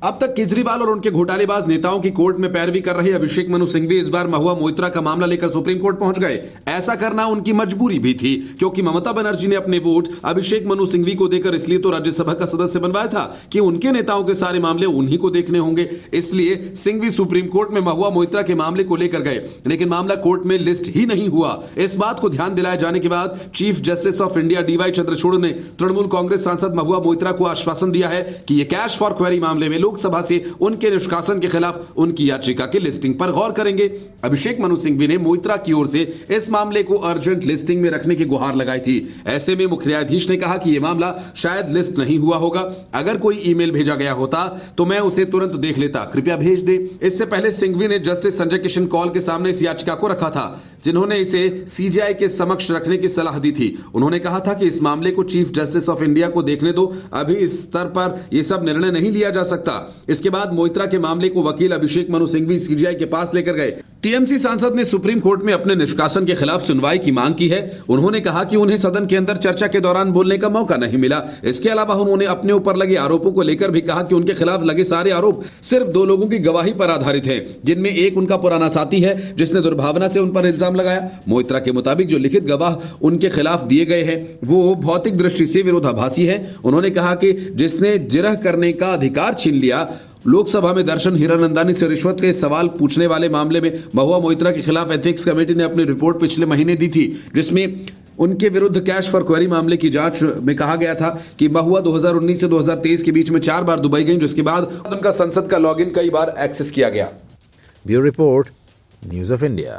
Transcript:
अब तक केजरीवाल और उनके घोटालेबाज नेताओं की कोर्ट में पैरवी कर रहे अभिषेक मनु सिंघवी इस बार महुआ मोइत्रा का मामला लेकर सुप्रीम कोर्ट पहुंच गए। ऐसा करना उनकी मजबूरी भी थी, क्योंकि ममता बनर्जी ने अपने वोट अभिषेक मनु सिंघवी को देकर इसलिए तो राज्यसभा का सदस्य बनवाया था कि उनके नेताओं के सारे मामले उन्हीं को देखने होंगे। इसलिए सिंघवी सुप्रीम कोर्ट में महुआ मोइत्रा के मामले को लेकर गए, लेकिन मामला कोर्ट में लिस्ट ही नहीं हुआ। इस बात को ध्यान दिलाए जाने के बाद chief justice of India DY Chandrachud ने तृणमूल कांग्रेस सांसद महुआ मोइत्रा को आश्वासन दिया है कि यह कैश फॉर क्वेरी मामले में लोकसभा से उनके निष्कासन के खिलाफ उनकी याचिका की लिस्टिंग पर गौर करेंगे। अभिषेक मनु सिंघवी ने मोइत्रा की ओर से इस मामले को अर्जेंट लिस्टिंग में रखने की गुहार लगाई थी। ऐसे में मुख्य न्यायाधीश ने कहा कि यह मामला शायद लिस्ट नहीं हुआ होगा। अगर कोई ईमेल भेजा गया होता तो मैं उसे तुरंत देख लेता, कृपया भेज दे। इससे पहले सिंघवी ने जस्टिस संजय किशन कौल के सामने इस याचिका को रखा था, जिन्होंने इसे सीजीआई के समक्ष रखने की सलाह दी थी। उन्होंने कहा था कि इस मामले को चीफ जस्टिस ऑफ इंडिया को देखने दो, अभी इस स्तर पर यह सब निर्णय नहीं लिया जा सकता। इसके बाद मोइत्रा के मामले को वकील अभिषेक मनु सिंघवी सीजीआई के पास लेकर गए। टीएमसी सांसद ने सुप्रीम कोर्ट में अपने निष्कासन के खिलाफ सुनवाई की मांग की है। उन्होंने कहा कि उन्हें सदन के अंदर चर्चा के दौरान बोलने का मौका नहीं मिला। इसके अलावा उन्होंने अपने ऊपर लगे आरोपों को लेकर भी कहा कि उनके खिलाफ लगे सारे आरोप सिर्फ 2 लोगों की गवाही पर आधारित हैं, जिनमें एक उनका पुराना साथी है जिसने दुर्भावना से उन पर इल्जाम लगाया। मोइत्रा के मुताबिक जो लिखित गवाह उनके खिलाफ दिए गए हैं वो भौतिक दृष्टि से विरोधाभासी है। उन्होंने कहा कि जिसने जिरह करने का अधिकार छीन लिया। लोकसभा में दर्शन हीरानंदानी से रिश्वत के सवाल पूछने वाले मामले में महुआ मोइत्रा के खिलाफ एथिक्स कमेटी ने अपनी रिपोर्ट पिछले महीने दी थी, जिसमें उनके विरुद्ध कैश फॉर क्वेरी मामले की जांच में कहा गया था कि महुआ 2019 से 2023 के बीच में 4 बार दुबई गई, जिसके बाद उनका संसद का लॉगिन कई बार एक्सेस किया गया। Bureau report, news of India.